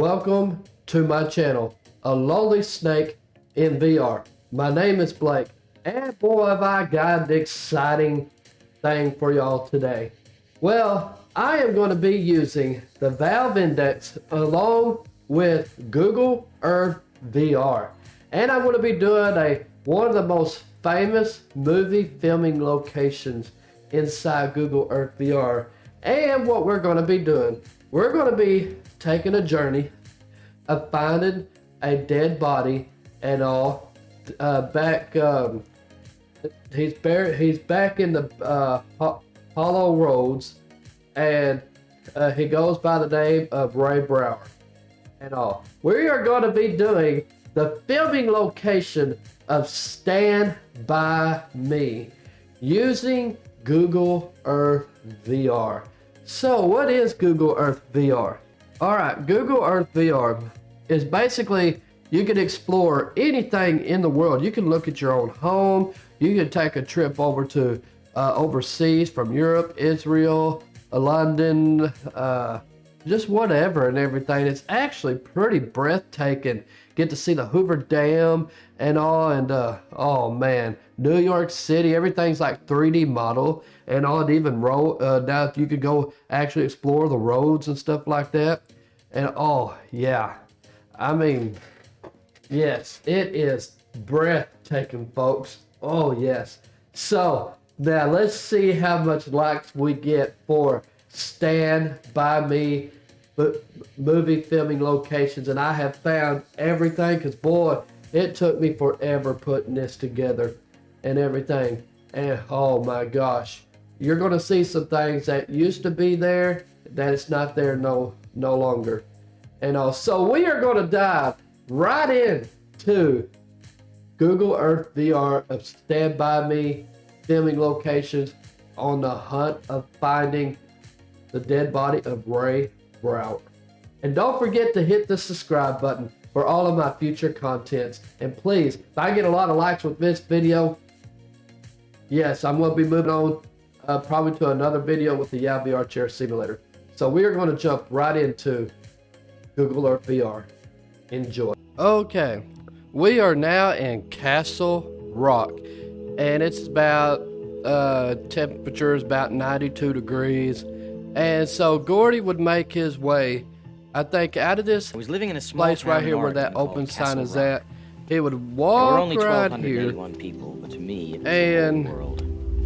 welcome to my channel, A Lonely Snake in VR. My name is Blake, and boy have I got an exciting thing for y'all today. Well, I am going to be using the Valve Index along with Google Earth VR. And I'm going to be doing one of the most famous movie filming locations inside Google Earth VR. And what we're going to be doing, we're going to be taking a journey of finding a dead body and all. He's back in the Hollow Roads, and he goes by the name of Ray Brower and all. We are going to be doing the filming location of Stand By Me using Google Earth VR. So what is Google Earth VR? Alright, Google Earth VR is basically you can explore anything in the world. You can look at your own home. You can take a trip over to overseas from Europe, Israel, London, just whatever and everything. It's actually pretty breathtaking. Get to see the Hoover Dam and all, and oh man, New York City, everything's like 3D model and all, and even now you could go actually explore the roads and stuff like that. And oh yeah, I mean, yes, it is breathtaking, folks. Oh yes. So now let's see how much likes we get for Stand By Me movie filming locations. And I have found everything, because boy, it took me forever putting this together and everything. And oh my gosh, you're going to see some things that used to be there that it's not there no longer. And so we are going to dive right into Google Earth VR of Stand By Me filming locations on the hunt of finding the dead body of Ray Brower. And don't forget to hit the subscribe button for all of my future contents. And please, if I get a lot of likes with this video, yes, I'm going to be moving on probably to another video with the VR Chair Simulator. So we are going to jump right into Google Earth VR. Enjoy. Okay, we are now in Castle Rock, and it's about temperature is about 92 degrees. And so Gordy would make his way, I think, out of this place right here where that open sign is at. He would walk right here, people, but to me, and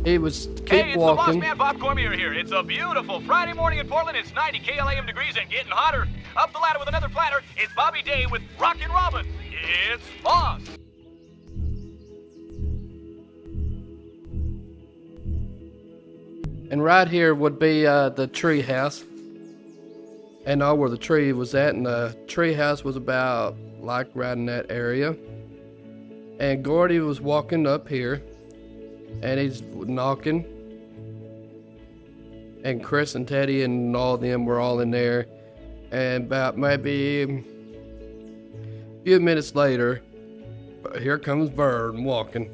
he was keep walking. It's the boss man, Bob Cormier here. It's a beautiful Friday morning in Portland. It's 90 KLAM degrees and getting hotter. Up the ladder with another platter. It's Bobby Day with Rockin' Robin. It's Boss. And right here would be the tree house. And all where the tree was at, and the tree house was about like right in that area. And Gordy was walking up here, and he's knocking. And Chris and Teddy and all of them were all in there. And about maybe a few minutes later, here comes Vern walking.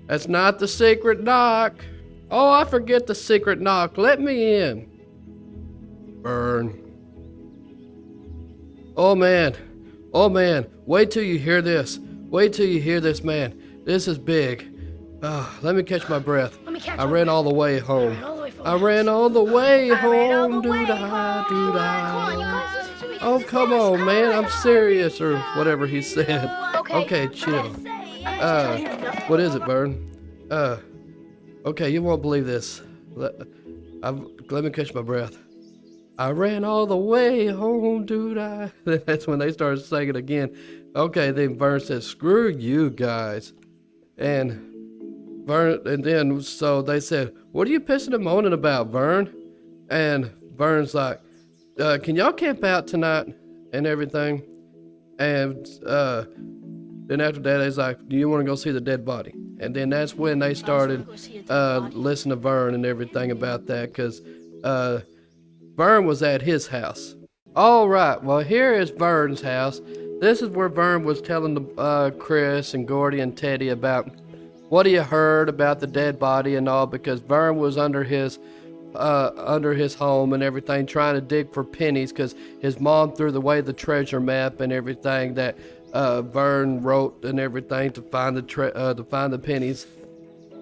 That's not the secret knock. Oh, I forget the secret knock. Let me in. Burn. Oh man. Oh man. Wait till you hear this. Wait till you hear this, man. This is big. Let me catch my breath. I ran all the way home. I ran all the way home. Doo-dah, doo-dah. Oh, come on, man. I'm serious, or whatever he said. Okay, chill. What is it, Vern? Okay, you won't believe this. Let me catch my breath. I ran all the way home, dude. That's when they started singing again. Okay, then Vern says, "Screw you guys," and then so they said, "What are you pissing and moaning about, Vern?" And Vern's like, "Can y'all camp out tonight and everything?" And then after that, he's like, "Do you want to go see the dead body?" And then that's when they started listening to Vern and everything about that, because Vern was at his house. All right, well, here is Vern's house. This is where Vern was telling Chris and Gordy and Teddy about what he heard about the dead body and all, because Vern was under his under his home and everything, trying to dig for pennies because his mom threw away the treasure map and everything that Vern wrote and everything to find the pennies.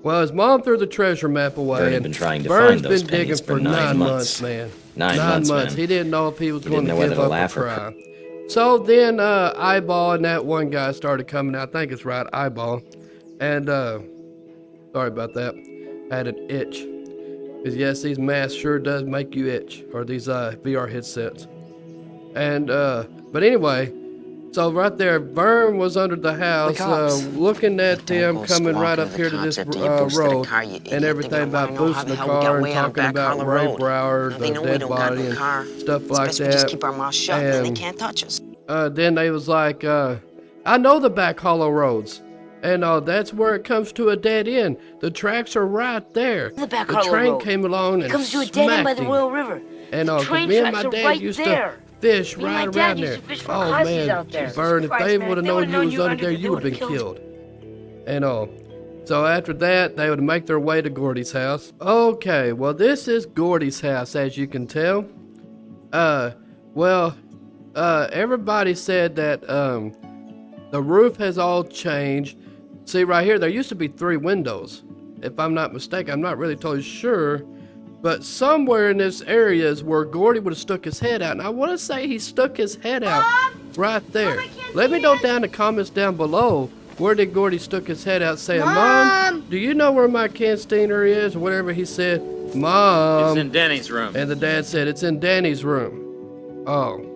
Well, his mom threw the treasure map away, Vern had and been trying to Vern's find those been digging pennies for 9 months, man. 9 months. man. He didn't know if he was going to didn't know give whether to up or laugh or cry. So then Eyeball and that one guy started coming out. I think it's right, Eyeball. And sorry about that. I had an itch. Because yes, these masks sure does make you itch. Or these VR headsets. And but anyway, so right there, Vern was under the house looking at them coming right up here to this road and everything about boosting the car and talking about Ray Broward, the dead body and stuff like that. Just keep our mouths shut and they can't touch us. Then they was like, I know the back hollow roads. And that's where it comes to a dead end. The tracks are right there. The back the hollow train road. came along and It comes to a dead end by the him. Royal River. And the train me and tracks my are dad right used there. to fish Me and right my dad around used there. to fish for Oh huskies man, out there. Vern, if Christ, they man, would have if they known you was you under there, you would have been killed. And so after that, they would make their way to Gordy's house. Okay, well this is Gordy's house, as you can tell. Everybody said that the roof has all changed. See right here, there used to be 3 windows. If I'm not mistaken, I'm not really totally sure. But somewhere in this area is where Gordy would have stuck his head out. And I want to say he stuck his head out right there. Let me know down in the comments down below, where did Gordy stuck his head out saying, Mom, do you know where my cansteiner is? Or whatever he said. Mom. It's in Danny's room. And the dad said, it's in Danny's room. Oh.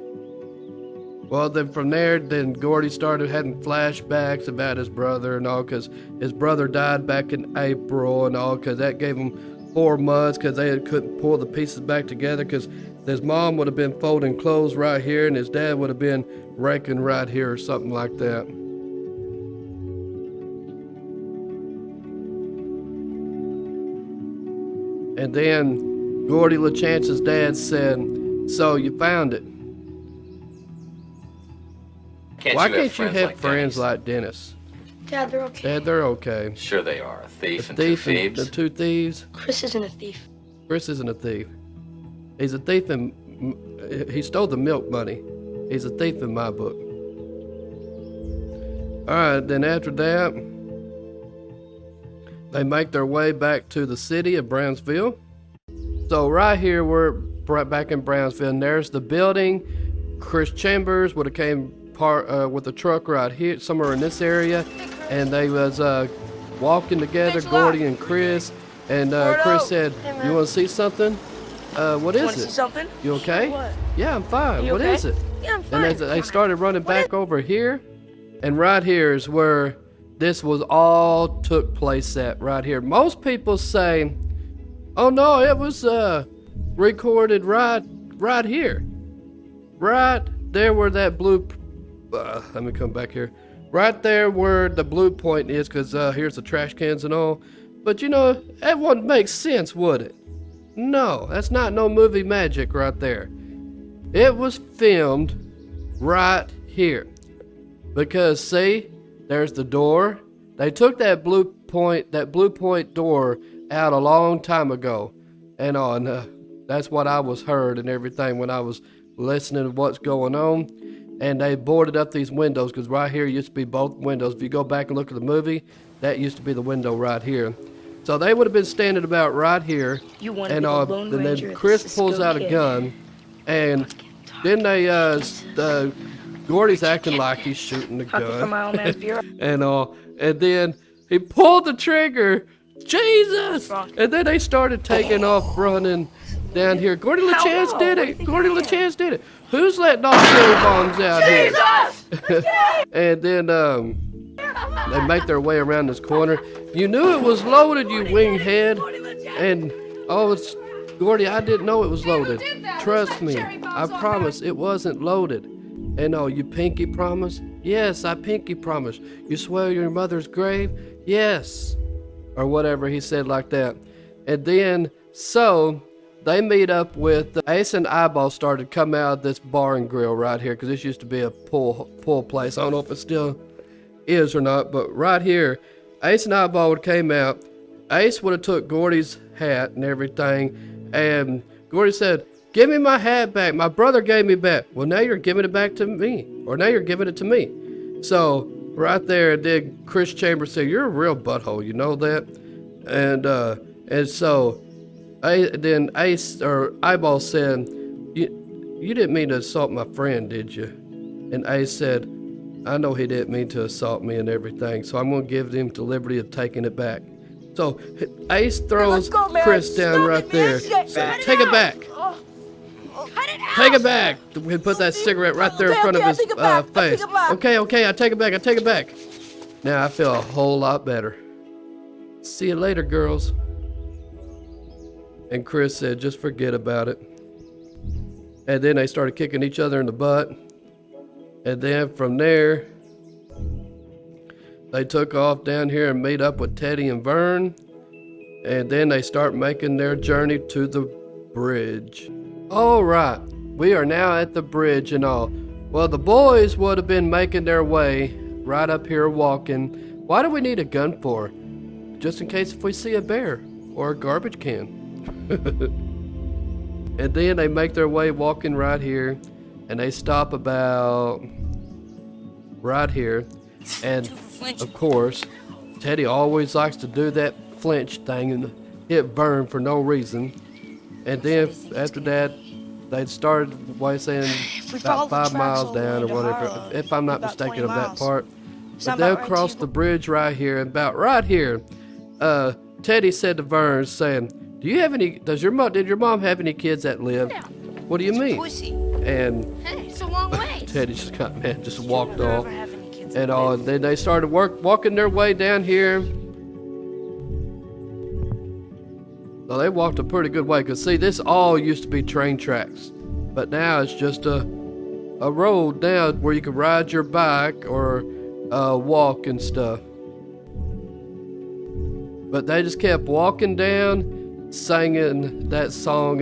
Well, then from there, then Gordy started having flashbacks about his brother and all, because his brother died back in April and all, because that gave him 4 months, because they couldn't pull the pieces back together, because his mom would have been folding clothes right here, and his dad would have been raking right here or something like that. And then Gordy LaChance's dad said, so you found it. Why can't you have friends like Dennis? Dad, they're okay. Dad, they're okay. Sure they are. A thief and 2 Thief and thieves. the 2 thieves. Chris isn't a thief. Chris isn't a thief. He's a thief and he stole the milk money. He's a thief in my book. Alright, then after that, they make their way back to the city of Brownsville. So right here, we're back in Brownsville, and there's the building. Chris Chambers would have came with a truck right here, somewhere in this area, and they was walking together, Gordy and Chris, and Chris said, "You want to see something? What is Want to see it? something? You okay? What? Yeah, I'm fine. You What okay? is it?" Yeah, I'm fine. And they started running back over here, and right here is where this was all took place at. Right here, most people say, "Oh no, it was recorded right here, right there where that blue." Let me come back here. Right there where the blue point is, because here's the trash cans and all. But you know, that wouldn't make sense, would it? No, that's not no movie magic right there. It was filmed right here. Because see, there's the door. They took that blue point door out a long time ago. And that's what I was heard and everything when I was listening to what's going on. And they boarded up these windows, because right here used to be both windows. If you go back and look at the movie, that used to be the window right here. So they would have been standing about right here. You want to And be the Lone Ranger then of the Chris Cisco pulls out a Kid. gun, and then they Gordy's acting like he's shooting the Hockey for my gun, old man Bureau. and then he pulled the trigger. Jesus! And then they started taking off running down here. Gordy LaChance no? did What do you it. think Gordy I am? LaChance did it. Who's letting off cherry bombs out here? And then they make their way around this corner. You knew it was loaded, you winghead. And it's Gordy, I didn't know it was loaded. Trust me, I promise it wasn't loaded. And you pinky promise? Yes, I pinky promise. You swear your mother's grave? Yes. Or whatever he said like that. And then, so they meet up with Ace and Eyeball started coming out of this bar and grill right here, because this used to be a pool place. I don't know if it still is or not, but right here, Ace and Eyeball would came out. Ace would have took Gordy's hat and everything, And Gordy said, "Give me my hat back. My brother gave me back." "Well, now you're giving it back to me. Or now you're giving it to me." So right there, then Chris Chambers said, "You're a real butthole, you know that?" And so then Ace or Eyeball said, You didn't mean to assault my friend, did you?" And Ace said, "I know he didn't mean to assault me and everything, so I'm going to give him the liberty of taking it back." So Ace throws Chris down right there. Said, "Take it back. Take it back." He put that cigarette right there in front of his face. Okay, I take it back. Now I feel a whole lot better. "See you later, girls." And Chris said, "Just forget about it." And then they started kicking each other in the butt. And then from there, they took off down here and meet up with Teddy and Vern. And then they start making their journey to the bridge. All right, we are now at the bridge and all. Well, the boys would have been making their way right up here walking. Why do we need a gun for? Just in case if we see a bear or a garbage can. And then they make their way walking right here, and they stop about right here. And of course, Teddy always likes to do that flinch thing and hit Vern for no reason. And then after that, they started saying about 5 miles down or whatever, if I'm not mistaken of that part. But they'll cross the bridge right here, and about right here, Teddy said to Vern, saying, did your mom have any kids that live? Yeah. What do you mean? And Hey, it's a long way. Teddy just walked off. And then they started walking their way down here. So they walked a pretty good way, because see, this all used to be train tracks. But now it's just a road now where you can ride your bike or walk and stuff. But they just kept walking down, singing that song,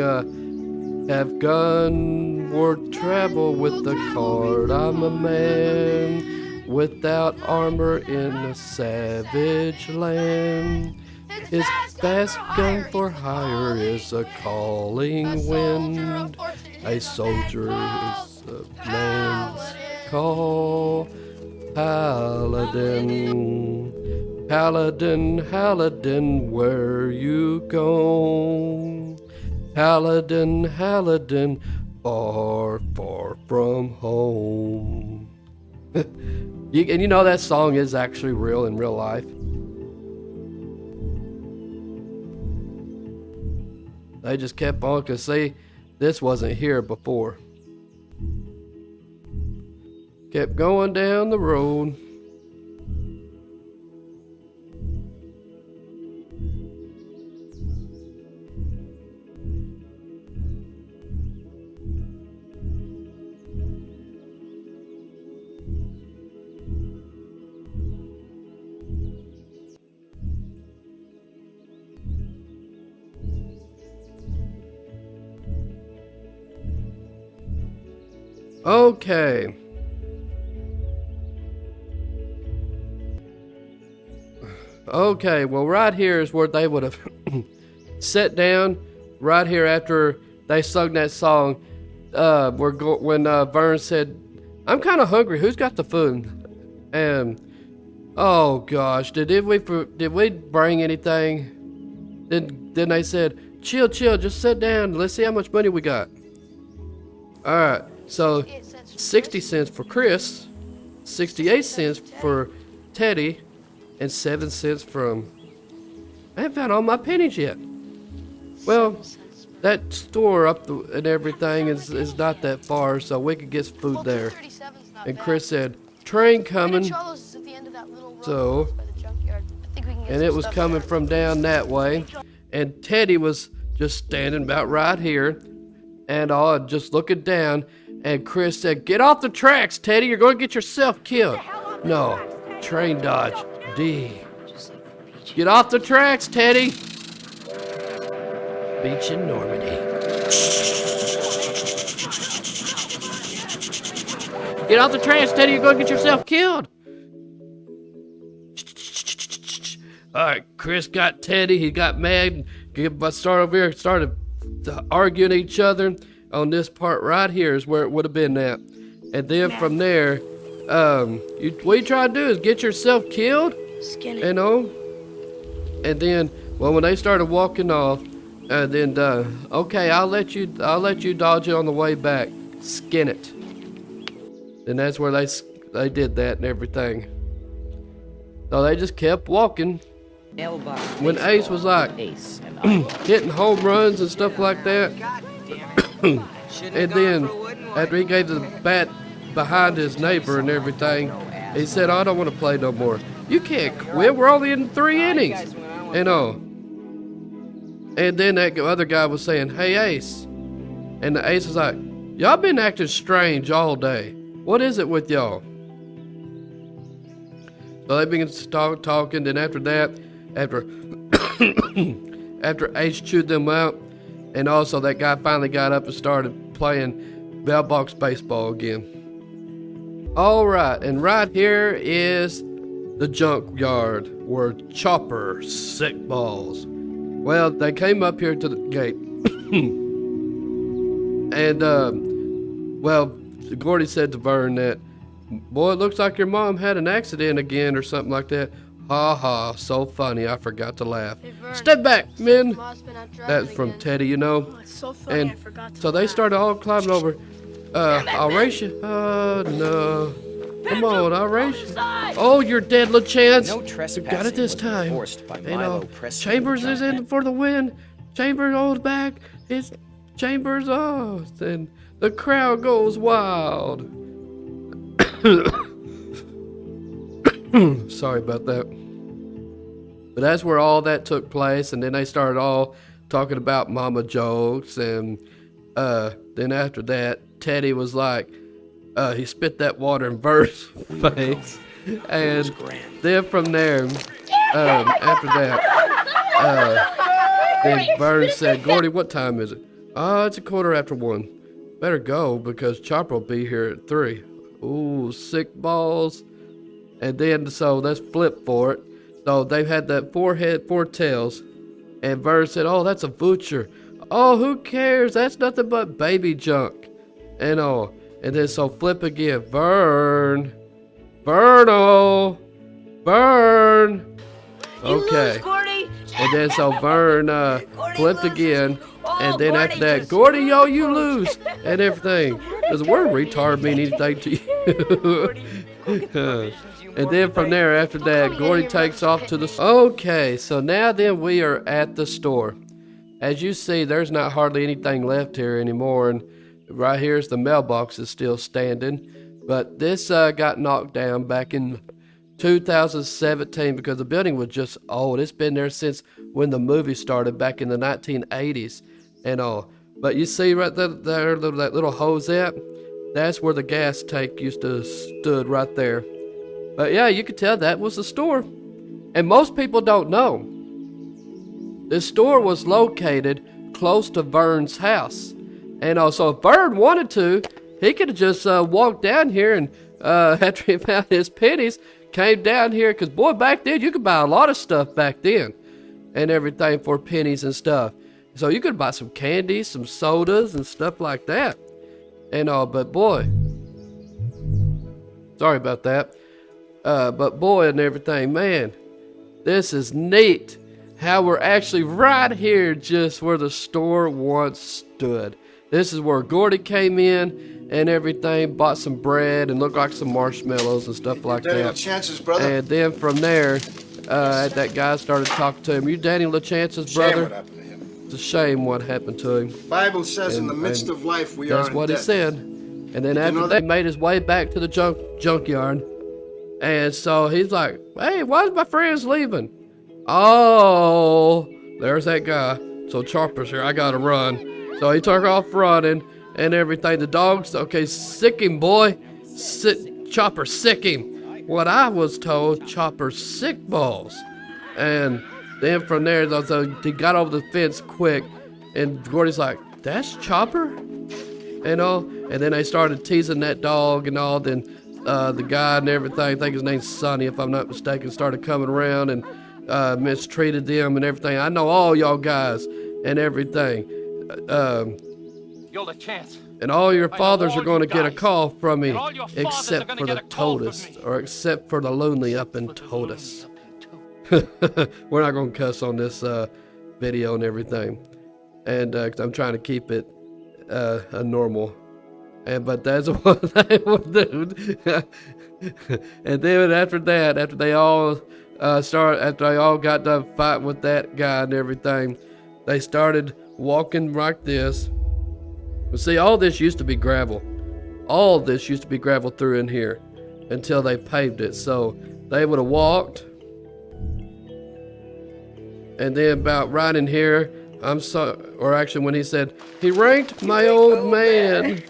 have gone or travel with the cart. I'm a man without armor in a savage land. His fast gun for hire is a calling wind. A soldier is a man's call. Paladin, Paladin, Paladin, where you go? Paladin, Paladin, far, far from home. And you know that song is actually real in real life. They just kept on, because see, this wasn't here before. Kept going down the road. Okay. Okay, well right here is where they would have sat down, right here after they sung that song. When Vern said, "I'm kind of hungry. Who's got the food?" And oh gosh, did we bring anything? Then they said, chill, just sit down. Let's see how much money we got." All right. So 60 cents for Chris, 68 cents for Teddy, and 7 cents from... I haven't found all my pennies yet. Well, that store up and everything is not that far, so we could get food there. And Chris said, "Train coming." So, and it was coming from down that way. And Teddy was just standing about right here, and just looking down. And Chris said, "Get off the tracks, Teddy. You're going to get yourself killed." No. Train dodge. D. Get off the tracks, Teddy. Beach in Normandy. Get off the tracks, Teddy. You're going to get yourself killed. All right. Chris got Teddy. He got mad. Started arguing each other on this part right here is where it would have been at. And then from there, what you try to do is get yourself killed, Skin it. you know? And then, well, when they started walking off, then, okay, I'll let you dodge it on the way back. Skin it. And that's where they did that and everything. So they just kept walking. When Ace was like hitting home runs and stuff like that, and then after he gave the bat behind his neighbor and everything, he said, "I don't want to play no more." You can't quit. We're only in 3 innings, you know. And then that other guy was saying, "Hey, Ace," and the Ace was like, "Y'all been acting strange all day. What is it with y'all?" So they began to talking. Then after that, after Ace chewed them out, and also that guy finally got up and started playing mailbox baseball again. All right, and right here is the junkyard where Chopper sick balls. Well, they came up here to the gate, and well, Gordy said to Vern that, "Boy, it looks like your mom had an accident again or something like that." Ha ha, so funny, I forgot to laugh. Hey, Vern, Step back, men. Mom's been out driving That's from again. Teddy, you know. Oh, it's so funny, I And forgot to so they laugh. started all climbing over. I'll race you. No. Come on, I'll race you. Oh, you're dead, LaChance. No You trespassing got it this was time. enforced by You Milo know, Preston Chambers is John in for the win. Chambers holds back. It's Chambers off. And the crowd goes wild. Sorry about that. But that's where all that took place, and then they started all talking about mama jokes, and then after that, Teddy was like, he spit that water in Vert's face, and then from there, after that, then Vern said, "Gordy, what time is it?" "Oh, it's 1:15. Better go, because Chopper will be here at 3. Ooh, sick balls. And then, so let's flip for it. So they've had that 4 head, 4 tails. And Vern said, "Oh, that's a butcher." "Oh, who cares? That's nothing but baby junk." And all. And then so flip again. Vern. Vernal. Vern. Okay. And then so Vern flipped again. And then after that, "Gordy, yo, you lose." And everything. Does the word retard mean anything to you? And then from there, after that, Gordy takes off to the... Okay, so now then we are at the store. As you see, there's not hardly anything left here anymore. And right here's the mailbox is still standing. But this got knocked down back in 2017 because the building was just old. It's been there since when the movie started back in the 1980s and all. But you see right there that little hose at? That's where the gas tank used to stood right there. But yeah, you could tell that was the store. And most people don't know. The store was located close to Vern's house. And also, if Vern wanted to, he could have just walked down here and after he found his pennies, came down here. Because, boy, back then, you could buy a lot of stuff back then. And everything for pennies and stuff. So you could buy some candy, some sodas, and stuff like that. And all, but boy. Sorry about that. But boy and everything, man, this is neat how we're actually right here just where the store once stood. This is where Gordy came in and everything, bought some bread and looked like some marshmallows and stuff like Danny that. LaChance's brother? And then from there, that guy started talking to him. "You Danny LaChance's Shame brother?" what happened to him. It's a shame what happened to him. Bible says in the midst And of life we are that's in what he debt. said. And then Did you after know that, that? he made his way back to the junkyard. And so he's like, "Hey, why's my friends leaving?" "Oh, there's that guy. So Chopper's here. I gotta run." So he took off running and everything. The dog's, okay, sick him, boy. Chopper, sick him. What I was told, Chopper sick balls. And then from there, so he got over the fence quick. And Gordy's like, "That's Chopper?" And all. And then they started teasing that dog and all. Then the guy and everything, I think his name's Sonny, if I'm not mistaken, started coming around and mistreated them and everything. I know all y'all guys and everything. You'll a chance. and all your I know fathers all are going to you get a guys. call from me, And all your fathers are except gonna for get the a call from Totus, me. or except for the lonely up in Totus. We're not going to cuss on this video and everything, and 'cause I'm trying to keep it a normal. But that's what they would do. And then after that, after they all got done fighting with that guy and everything, they started walking like this. But see, all this used to be gravel. All this used to be gravel through in here until they paved it. So they would have walked, and then about right in here, or actually when he said he ranked my old man.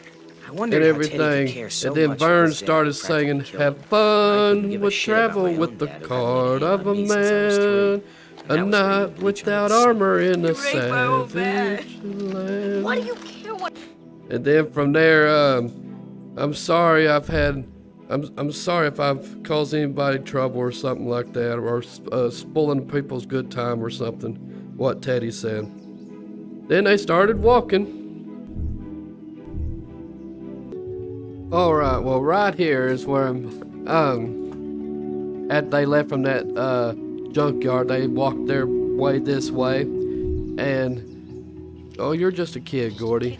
And everything, and then Vern started singing, "Have fun with travel with the card of a man, a knight without armor in a savage land." Why do you care what? And then from there, I'm sorry I'm sorry if I've caused anybody trouble or something like that, or spoiling people's good time or something. What Teddy said. Then they started walking. All right, well, right here is where they left from that junkyard. They walked their way this way, and oh, you're just a kid, Gordy.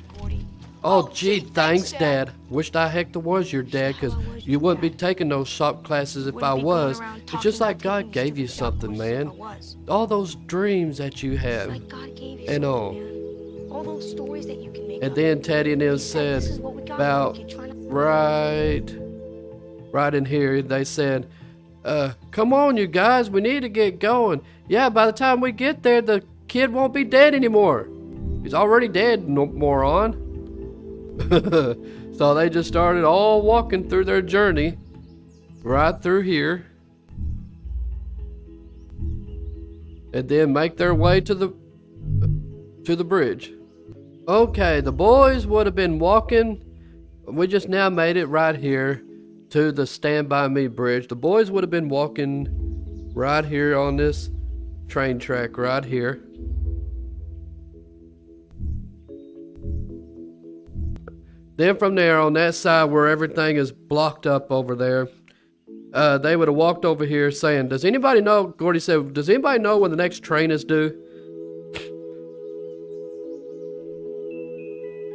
Oh, gee, thanks, Dad. Wished I heck was your dad, because you wouldn't be taking those shop classes if I was. It's just like God gave you something, man. All those dreams that you have, and all. All those stories that you can make. And then Teddy and them said about right in here, they said, come on, you guys, we need to get going. Yeah, by the time we get there, the kid won't be dead anymore. He's already dead, no, moron. So they just started all walking through their journey right through here, and then make their way to the bridge. Okay, the boys would have been walking. We just now made it right here to the Stand By Me bridge. The boys would have been walking right here on this train track right here. Then from there, on that side where everything is blocked up over there, they would have walked over here saying, does anybody know, Gordy said, does anybody know when the next train is due?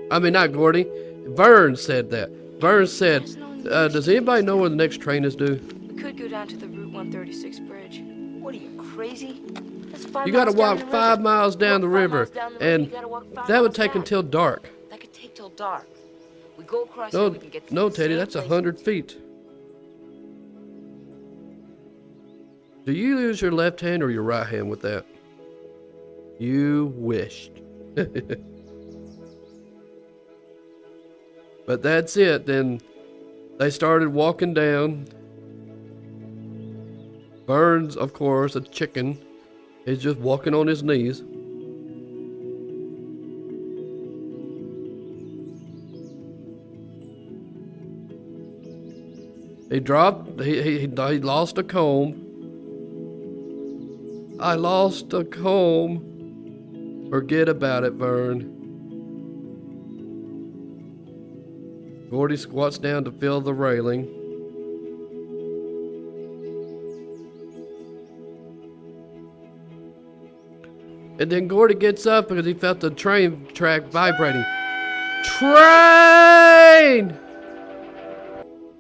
I mean, not Gordy. Vern said that. Vern said, does anybody know when the next train is due? We could go down to the Route 136 bridge. What are you, crazy? That's 5 You gotta miles walk down the 5 river. miles down the Walk 5 river, miles down the river, and you gotta walk 5 that would miles take back. until dark. That could take till dark. We go across No, here, we can get to no, the Teddy, same that's place. 100 feet. Do you use your left hand or your right hand with that? You wished. But that's it. Then they started walking down. Burns, of course, a chicken, is just walking on his knees. He dropped, he lost a comb. I lost a comb. Forget about it, Vern. Gordy squats down to feel the railing. And then Gordy gets up because he felt the train track vibrating. Train!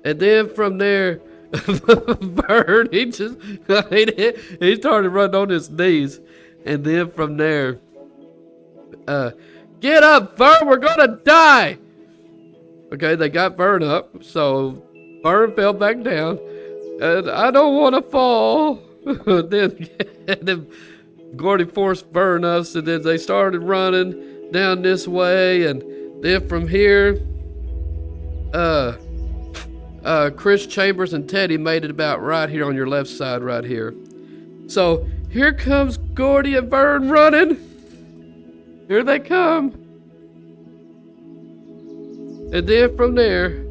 And then from there, Vern, he started running on his knees. And then from there, get up, Vern, we're gonna die! Okay, they got Vern up, so Vern fell back down. And I don't want to fall. then Gordy forced Vern up, and then they started running down this way. And then from here, Chris Chambers and Teddy made it about right here on your left side right here. So here comes Gordy and Vern running. Here they come. And then from there,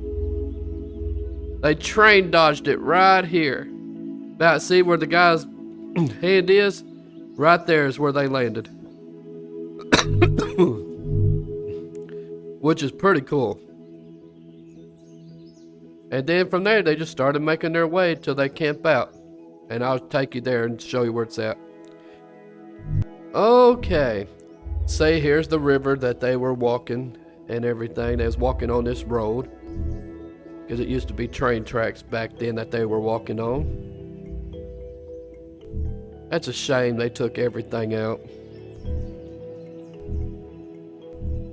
they train dodged it right here. About, see where the guy's hand is? Right there is where they landed. which is pretty cool. And then from there, they just started making their way till they camp out. And I'll take you there and show you where it's at. Okay. Say here's the river that they were walking and everything. They was walking on this road. Because it used to be train tracks back then that they were walking on. That's a shame they took everything out.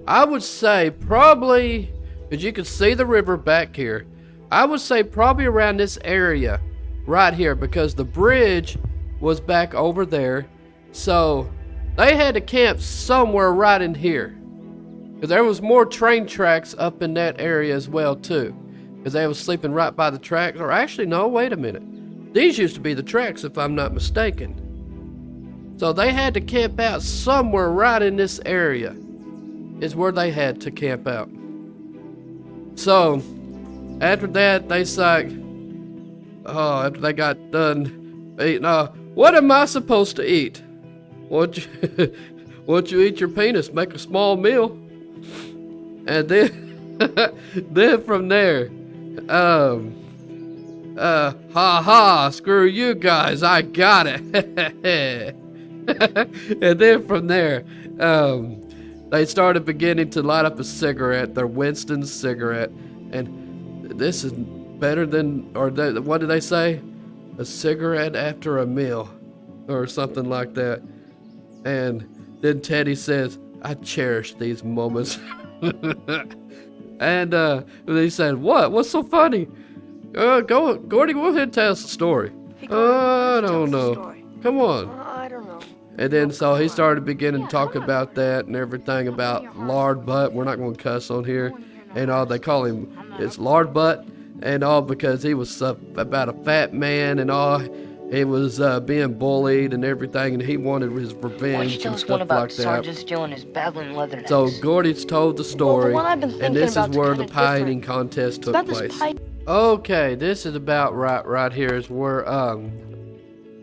I would say probably, because you can see the river back here, I would say probably around this area right here, because the bridge was back over there. So they had to camp somewhere right in here. Because there was more train tracks up in that area as well too. Because they was sleeping right by the tracks. Or actually, no, wait a minute. These used to be the tracks if I'm not mistaken. So they had to camp out somewhere right in this area. Is where they had to camp out. So after that, they like, after they got done eating, what am I supposed to eat? Won't you eat your penis? Make a small meal, and then then from there, screw you guys, I got it. And then from there, they started beginning to light up a cigarette, their Winston cigarette, and this is better than, or what did they say? A cigarette after a meal, or something like that. And then Teddy says, I cherish these moments. And he said, what's so funny? Gordy, go ahead and tell us the story. Hey, Gordy, I don't know. story. Come on. I don't know. And then so he started beginning to talk about that and everything about lard butt. We're not going to cuss on here. And all they call him, it's lard butt. And all because he was about a fat man and all. He was being bullied and everything, and he wanted his revenge and stuff like that. Sergeant stealing his battling leather necks. So Gordy's told the story, Well, the one I've been and this is thinking where about's the kinda pie different. eating contest It's took about this place. pie. Okay, this is about right here is where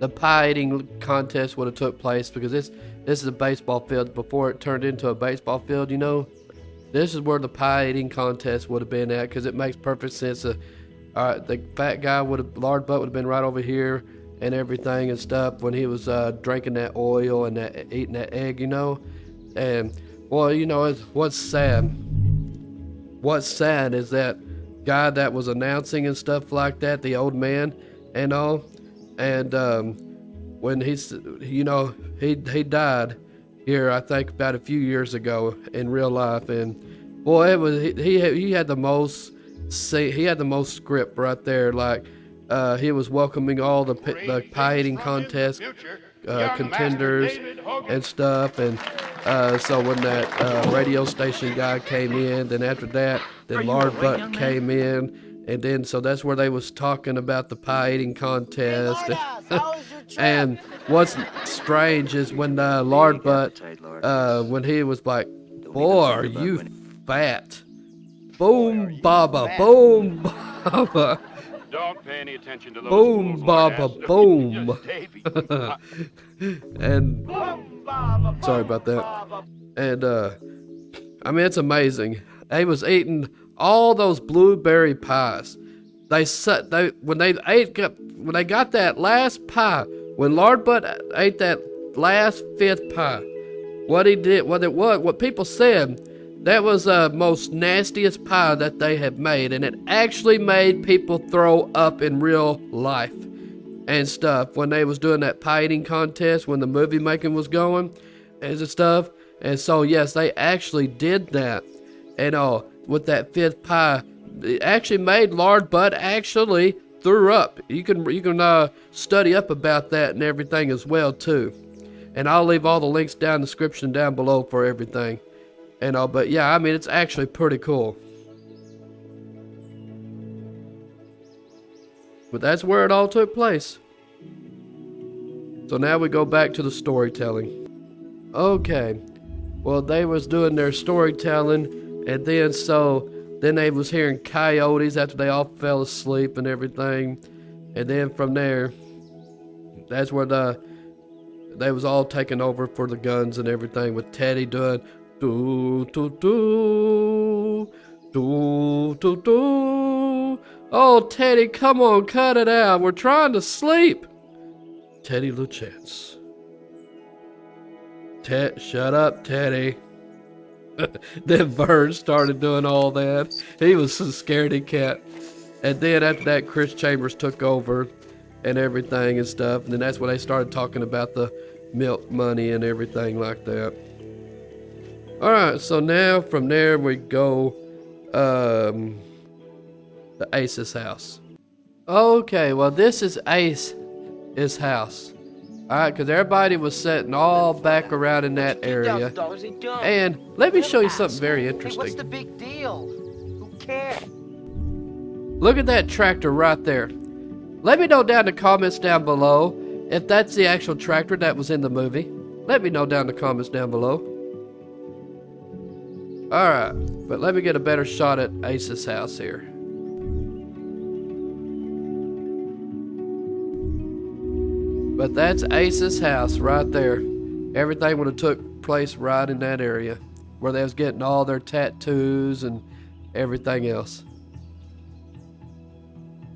the pie eating contest would have took place, because this is a baseball field before it turned into a baseball field, you know. This is where the pie eating contest would have been at, because it makes perfect sense. The fat guy lard butt would have been right over here and everything and stuff when he was drinking that oil and eating that egg, you know. And well, you know, what's sad is that guy that was announcing and stuff like that, the old man and all, and when he died here, I think about a few years ago in real life, and boy, it was he had the most script right there, like he was welcoming all the pie eating contest contenders and stuff, and so when that radio station guy came in, then after that, then lard butt came in, and then so that's where they was talking about the pie eating contest. And what's strange is when lard butt, when he was like, boy, are you fat? Boom baba, boom baba. Don't pay any attention to those Boom fools, baba, Lord boom. Astor. And sorry about that. And I mean, it's amazing. They was eating all those blueberry pies. When they got that last pie, when lard butt ate that last fifth pie, what people said, that was the most nastiest pie that they had made, and it actually made people throw up in real life and stuff when they was doing that pie eating contest, when the movie making was going and stuff. And so yes, they actually did that, and with that fifth pie, it actually made lard butt actually threw up. You can study up about that and everything as well too, and I'll leave all the links down in the description down below for everything. And all, but yeah, I mean, it's actually pretty cool. But that's where it all took place. So now we go back to the storytelling. Okay, well, they was doing their storytelling, and then they was hearing coyotes after they all fell asleep and everything. And then from there, that's where they was all taking over for the guns and everything, with Teddy doing Do, do, do. Do, do, do. Oh, Teddy, come on, cut it out. We're trying to sleep. Teddy Luchance. Shut up, Teddy. Then Vern started doing all that. He was so scaredy cat. And then after that, Chris Chambers took over and everything and stuff. And then that's when they started talking about the milk money and everything like that. Alright, so now from there we go the Ace's house. Okay, well this is Ace's house. Alright, because everybody was sitting all back around in that area. And let me show you something very interesting. What's the big deal? Who cares? Look at that tractor right there. Let me know down in the comments down below if that's the actual tractor that was in the movie. Let me know down in the comments down below. Alright, but let me get a better shot at Ace's house here. But that's Ace's house right there. Everything would have took place right in that area where they was getting all their tattoos and everything else.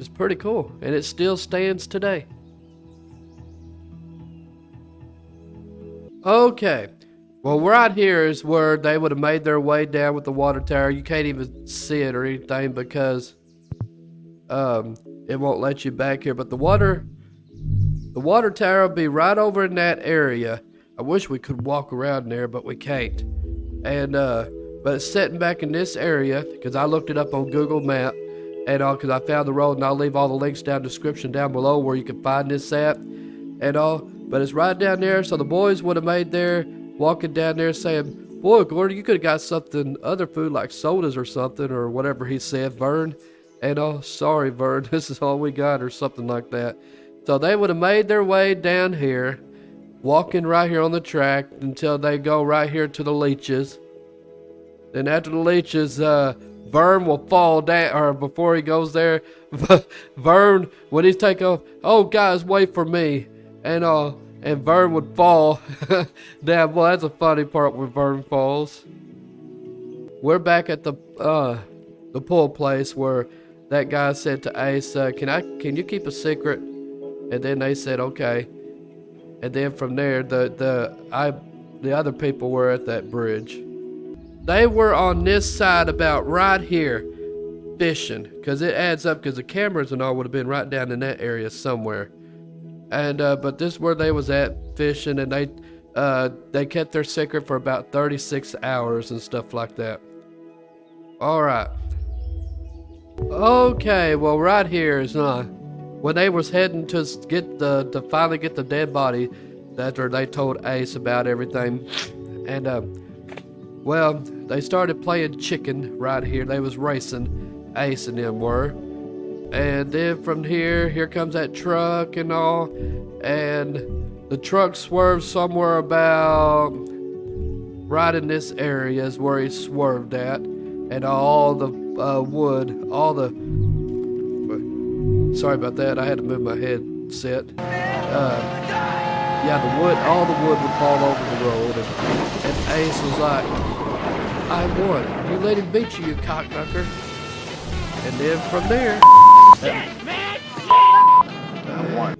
It's pretty cool, and it still stands today. Okay, well right here is where they would have made their way down with the water tower. You can't even see it or anything because it won't let you back here. But the water tower will be right over in that area. I wish we could walk around there, but we can't. And but it's sitting back in this area because I looked it up on Google Maps. And all, because I found the road, and I'll leave all the links down in the description down below where you can find this at and all. But it's right down there, so the boys would have made there, walking down there saying, boy, Gordon, you could have got something, other food like sodas or something, or whatever he said, Vern. And oh, sorry, Vern, this is all we got, or something like that. So they would have made their way down here, walking right here on the track until they go right here to the leeches. Then after the leeches, Vern will fall down, or before he goes there, Vern, when he's taking off, oh guys, wait for me, and Vern would fall down. Boy, that's a funny part when Vern falls. We're back at the pool place where that guy said to Ace, can you keep a secret? And then they said okay. And then from there, the other people were at that bridge. They were on this side about right here fishing because it adds up because the cameras and all would have been right down in that area somewhere. And but this is where they was at fishing, and they kept their secret for about 36 hours and stuff like that. All right. Okay, well right here is when they was heading to get to finally get the dead body after they told Ace about everything. And well, they started playing chicken right here. They was racing, Ace and them were. And then from here comes that truck and all. And the truck swerved somewhere about right in this area is where he swerved at. And all the wood, sorry about that, I had to move my headset. Yeah, all the wood would fall over the road. And Ace was like, I won. You let him beat you, you cockknocker. And then from there...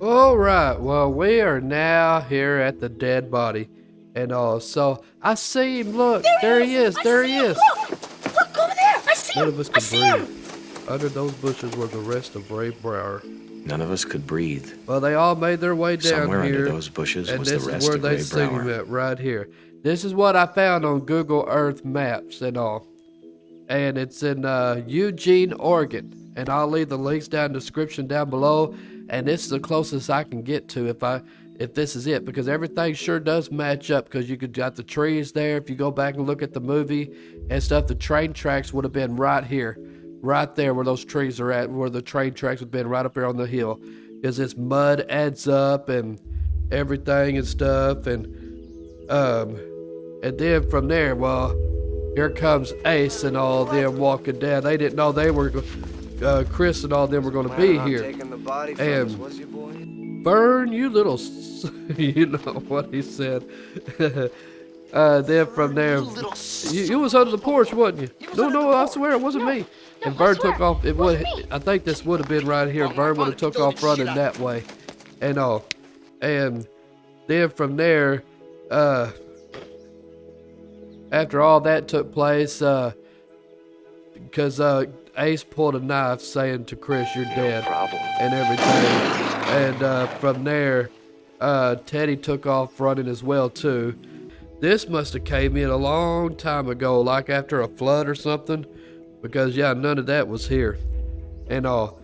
Alright, well, we are now here at the dead body. And all, so I see him, look, there he is, there he is. Look over there, I see him. None of us could breathe. Under those bushes was the rest of Ray Brower. None of us could breathe. Well, they all made their way down Somewhere here. under those bushes and was this the rest is where of they Ray seen him Brower. at, right here. This is what I found on Google Earth Maps and all. And it's in Eugene, Oregon. And I'll leave the links down in the description down below. And this is the closest I can get to if this is it. Because everything sure does match up. Because you got the trees there. If you go back and look at the movie and stuff, the train tracks would have been right here. Right there where those trees are at. Where the train tracks would have been right up here on the hill. Because this mud adds up and everything and stuff. And then from there, well, here comes Ace and all them walking down. They didn't know they were, Chris and all them were going to be here. And Vern, you little, you know what he said. Then from there, you was under the porch, wasn't you? No, I swear it wasn't me. And Vern took off. It would. I think this would have been right here. Vern would have took off running that way, and all. And then from there, after all that took place, because Ace pulled a knife, saying to Chris, "You're dead," and everything. And from there, Teddy took off running as well too. This must have came in a long time ago, like after a flood or something, because yeah, none of that was here, and all,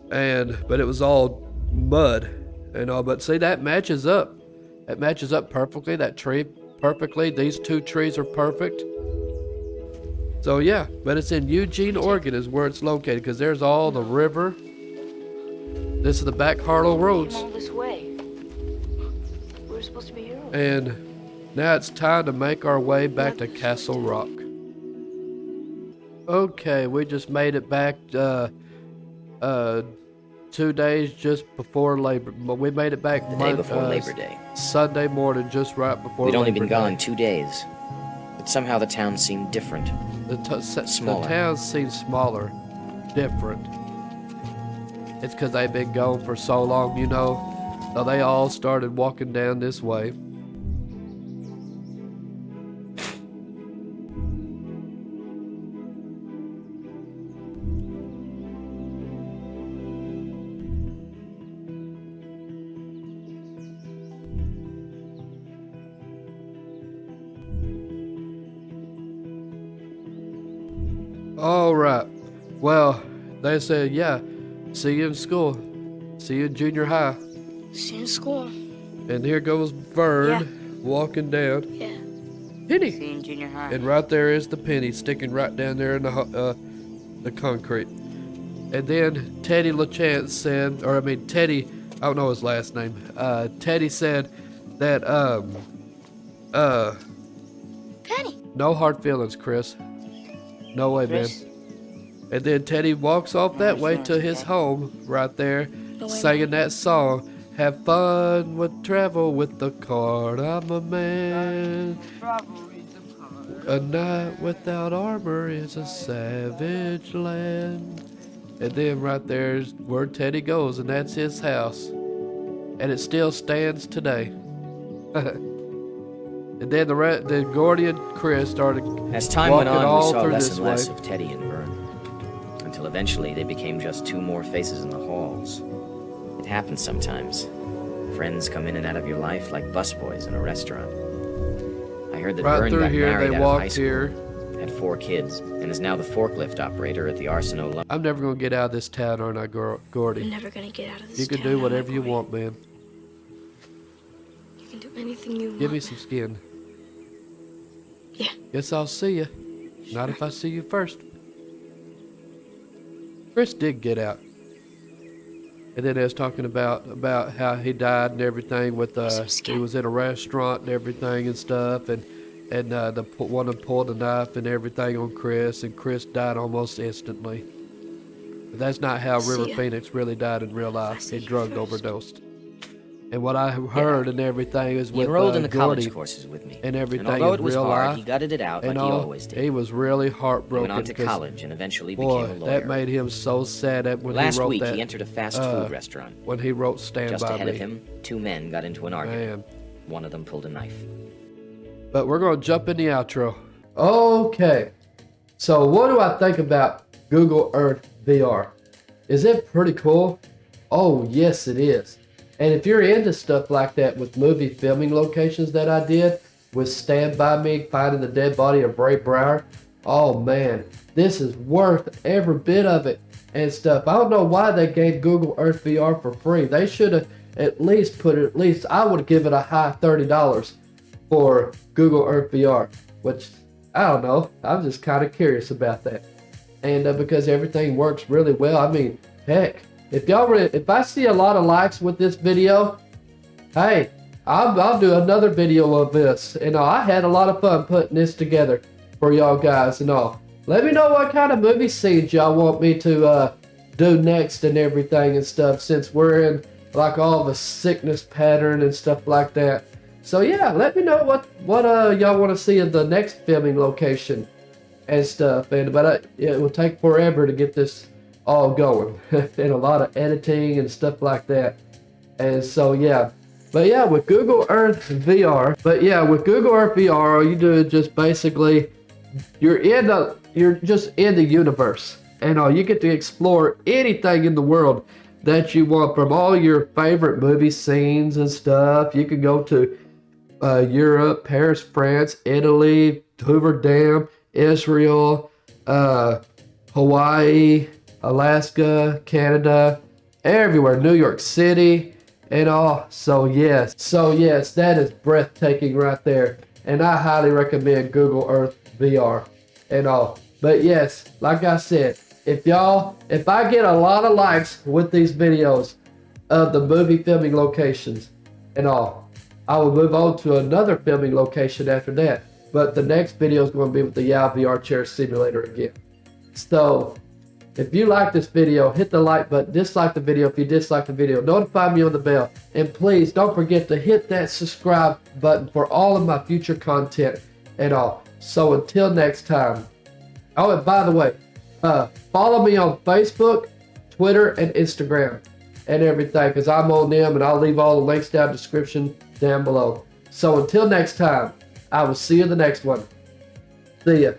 but it was all mud, and all. But see, that matches up. It matches up perfectly. That tree perfectly. These two trees are perfect. So yeah, but it's in Eugene, Oregon, is where it's located, because there's all the river. This is the back Harlow roads. All this way. We're supposed to be here. And now it's time to make our way back to Castle Rock. Okay, we just made it back 2 days just before Labor. We made it back The day before Labor Day. Sunday morning, just right before. We'd only Labor been gone Day. 2 days, but somehow the town seemed different. The Smaller. town seems smaller, different. It's because they've been gone for so long, you know. So they all started walking down this way. All right. Well, they said, yeah, see you in school. See you in junior high. See you in school. And here goes Vern walking down. Yeah. Penny. See you in junior high. And right there is the penny sticking right down there in the concrete. And then Teddy LaChance said, Teddy, I don't know his last name. Teddy said that, Penny. no hard feelings, Chris. No way, Chris? man. And then Teddy walks off that way to his home right there, singing that song. Have fun with travel with the card. I'm a man. A night without armor is a savage land. And then right there is where Teddy goes, and that's his house. And it still stands today. And then the Gordy and Chris started As time went walking on, we all saw through less this and less way. of Teddy and Vern, until eventually they became just two more faces in the halls. It happens sometimes. Friends come in and out of your life like busboys in a restaurant. I heard that Right Vern through got here, married they out of high walked school, here. had 4 kids, and is now the forklift operator at the Arsenault. I'm never gonna get out of this town, aren't I, We're Gordy? never gonna get out of this You can town, do am I, whatever you Gordy? want, man. You can do anything you want. Give me some skin. Yeah. Guess I'll see you. Not if I see you first. Chris did get out. And then they was talking about how he died and everything with Some he skin. was in a restaurant and everything and stuff, and the one of them pulled a knife and everything on Chris, and Chris died almost instantly. But that's not how See River ya. Phoenix really died in real life. see He you drug first. overdosed. And what I have and everything is He with enrolled in the Gordy college courses with me, and everything although in it was real hard, life, he gutted it out like and he all, always did. he was really He heartbroken. went on to 'cause, college and eventually boy, became a lawyer. that made him so sad that when Last he wrote week, that, he entered a fast food restaurant. when he wrote "Stand Just by ahead Me." of him, 2 men got into an argument. Man. One of them pulled a knife. But we're gonna jump in the outro. Okay, so what do I think about Google Earth VR? Is it pretty cool? Oh yes, it is. And if you're into stuff like that with movie filming locations that I did with Stand By Me, finding the dead body of Ray Brower, oh man, this is worth every bit of it and stuff. I don't know why they gave Google Earth VR for free. They should have at least I would give it a high $30 for Google Earth VR, which I don't know. I'm just kind of curious about that. And because everything works really well. I mean, heck, if I see a lot of likes with this video, hey, I'll do another video of this. And I had a lot of fun putting this together for y'all guys and all. Let me know what kind of movie scenes y'all want me to do next and everything and stuff, since we're in like all the sickness pattern and stuff like that. So yeah, let me know what y'all want to see in the next filming location and stuff. But it will take forever to get this all going, and a lot of editing and stuff like that. And so yeah. But yeah, with Google Earth VR, all you do is just basically you're just in the universe, and you get to explore anything in the world that you want, from all your favorite movie scenes and stuff. You can go to Europe, Paris, France, Italy, Hoover Dam, Israel, Hawaii, Alaska, Canada, everywhere, New York City, and all. So yes, that is breathtaking right there, and I highly recommend Google Earth VR and all. But yes, like I said, if I get a lot of likes with these videos of the movie filming locations and all, I will move on to another filming location after that. But the next video is going to be with the YOW VR Chair Simulator again. So if you like this video, hit the like button, dislike the video if you dislike the video, notify me on the bell, and please don't forget to hit that subscribe button for all of my future content and all. So until next time. Oh, and by the way, follow me on Facebook, Twitter, and Instagram and everything, because I'm on them, and I'll leave all the links down in the description down below. So until next time, I will see you in the next one. See ya.